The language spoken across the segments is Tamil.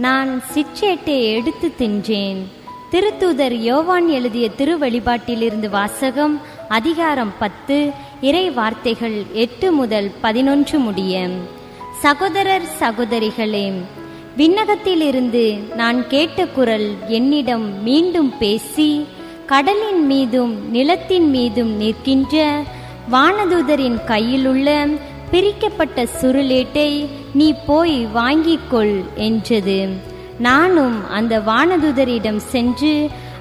நான் சிற்றேட்டை எடுத்து தின்றேன். திருத்தூதர் யோவான் எழுதிய திருவழிபாட்டிலிருந்து வாசகம். அதிகாரம் 10, இறை வார்த்தைகள் 8 முதல் 11 முடிய. சகோதரர் சகோதரிகளே, விண்ணகத்திலிருந்து நான் கேட்ட குரல் என்னிடம் மீண்டும் பேசி, கடலின் மீதும் நிலத்தின் மீதும் நிற்கின்ற வானதூதரின் கையிலுள்ள பிரிக்கப்பட்ட சுருளேட்டை நீ போய் வாங்கிக்கொள் என்றது. நானும் அந்த வானதூதரிடம் சென்று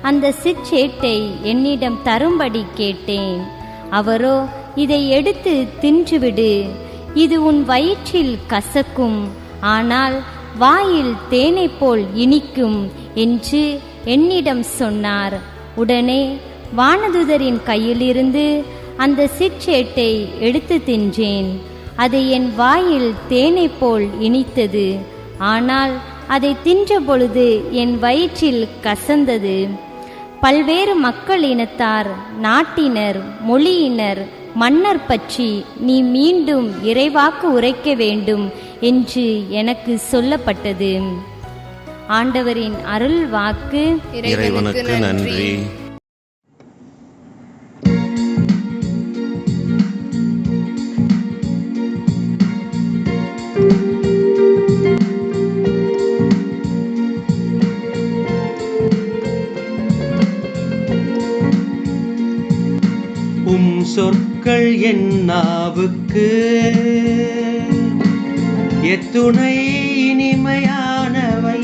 அந்த சிற்றேட்டை என்னிடம் தரும்படி கேட்டேன். அவரோ, இதை எடுத்து தின்றுவிடு, இது உன் வயிற்றில் கசக்கும், ஆனால் வாயில் தேனை போல் இனிக்கும் என்று என்னிடம் சொன்னார். உடனே வானதூதரின் கையிலிருந்து அந்த சிற்றேட்டை எடுத்து தின்றேன். அது என் வாயில் தேனை போல் இனித்தது, ஆனால் அதை தின்ற பொழுது என் வயிற்றில் கசந்தது. பல்வேறு மக்கள் இனத்தார், நாட்டினர், மொழியினர், மன்னர் பற்றி நீ மீண்டும் இறைவாக்கு உரைக்க வேண்டும் என்று எனக்கு சொல்லப்பட்டது. ஆண்டவரின் அருள் வாக்கு. இறைவனுக்கு நன்றி. சொற்கள் என் நாவுக்கு எத்துணை இனிமையானவை.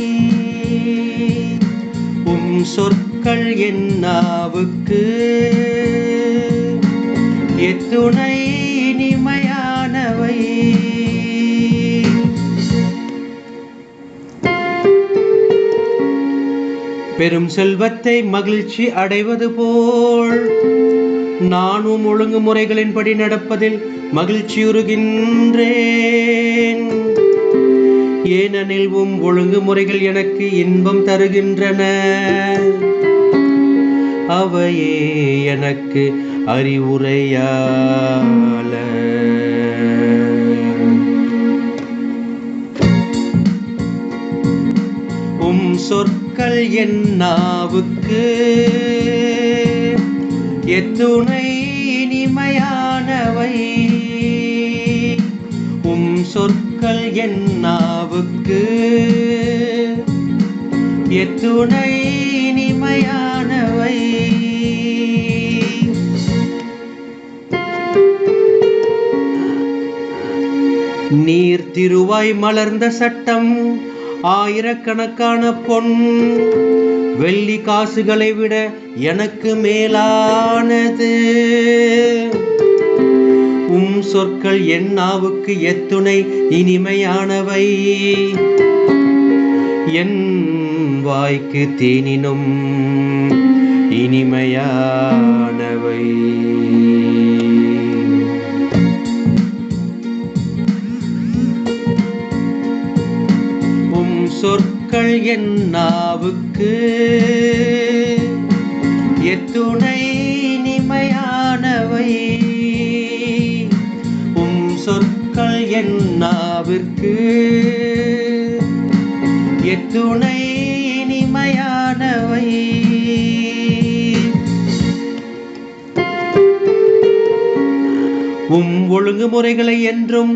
சொற்கள் என் நாவுக்கு எத்துணை இனிமையானவை. பெரும் செல்வத்தை மகிழ்ச்சி அடைவது போல் நானும் ஒழுங்குமுறைகளின்படி நடப்பதில் மகிழ்ச்சியுறுகின்றேன். ஏனெனில் ஒழுங்குமுறைகள் எனக்கு இன்பம் தருகின்றன, அவையே எனக்கு அறிவுரையால. சொற்கள் என் நாவுக்கு எத்துணை இனிமையானவை. சொற்கள் என் நாவுக்கு எத்துணை இனிமையானவை. நீர் திருவாய் மலர்ந்த சட்டம் ஆயிரக்கணக்கான பொன் வெள்ளி காசுகளை விட எனக்கு மேலானது. சொற்கள் என் நாவுக்கு எத்துணை இனிமையானவை. என் வாய்க்கு தேனினும் இனிமையானவை. சொற்கள் என் நாவுக்கு எத்துணை இனிமையானவை. சொற்கள் என் நாவிற்கு எத்துணை இனிமையானவை. ஒழுங்குமுறைகளை என்றும்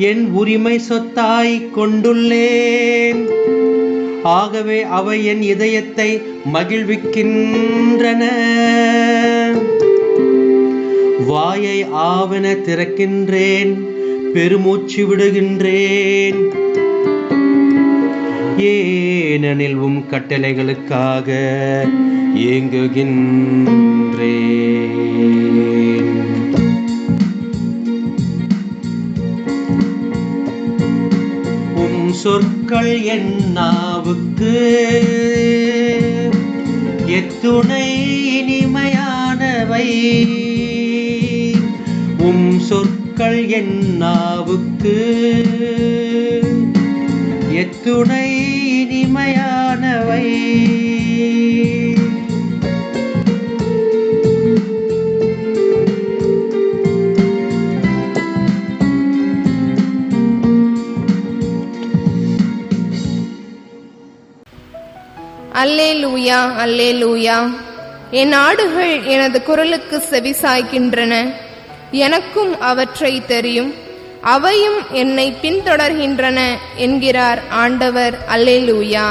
என் உரிமை சொத்தாய் கொண்டுள்ளேன். ஆகவே அவை என் இதயத்தை மகிழ்விக்கின்றன. வாயை ஆவென திறக்கின்றேன், பெருமூச்சு விடுகின்றேன். ஏனெனில் கட்டளைகளுக்காக ஏங்குகின்றேன். சொற்கள் என் நாவுக்கு எத்துணை இனிமையானவை. சொற்கள் என் நாவுக்கு எத்துணை இனிமையானவை. அல்லேலூயா அல்லேலூயா. என் ஆடுகள் எனது குரலுக்கு செவிசாய்க்கின்றன. எனக்கும் அவற்றை தெரியும், அவையும் என்னை பின்தொடர்கின்றன என்கிறார் ஆண்டவர். அல்லேலூயா.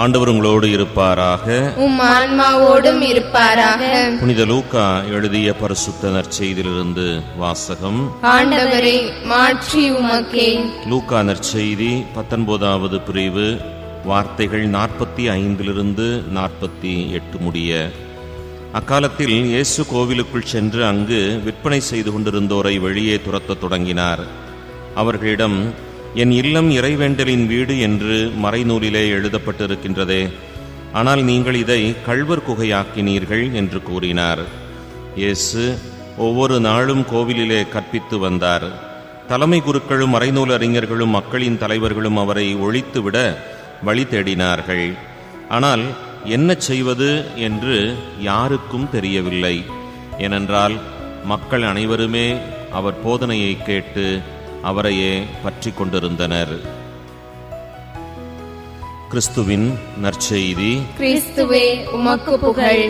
ஆண்டவர் உங்களோடு இருப்பாராக. உம் ஆன்மாவோடும் இருப்பாராக. புனித லூக்கா எழுதிய பரிசுத்த நற்செய்தியிலிருந்து வாசகம். ஆண்டவரே, மாட்சி உமக்கே. லூக்கா நற்செய்தி 19வது பிரிவு, வார்த்தைகள் 45 48 முடிய. அக்காலத்தில் இயேசு கோவிலுக்குள் சென்று அங்கு விற்பனை செய்து கொண்டிருந்தோரை வெளியே துரத்தத் தொடங்கினார். அவர்களிடம், என் இல்லம் இறைவேண்டலின் வீடு என்று மறைநூலிலே எழுதப்பட்டிருக்கின்றதே, ஆனால் நீங்கள் இதை கள்வர் குகையாக்கினீர்கள் என்று கூறினார். இயேசு ஒவ்வொரு நாளும் கோவிலிலே கற்பித்து வந்தார். தலைமை குருக்களும் மறைநூல் அறிஞர்களும் மக்களின் தலைவர்களும் அவரை ஒழித்துவிட வழி தேடினார்கள். ஆனால் என்ன செய்வது என்று யாருக்கும் தெரியவில்லை. ஏனென்றால் மக்கள் அனைவருமே அவர் போதனையை கேட்டு அவரையே பற்றி கொண்டிருந்தனர். கிறிஸ்துவின் நற்செய்தி. கிறிஸ்துவே, உமக்கு புகழ்.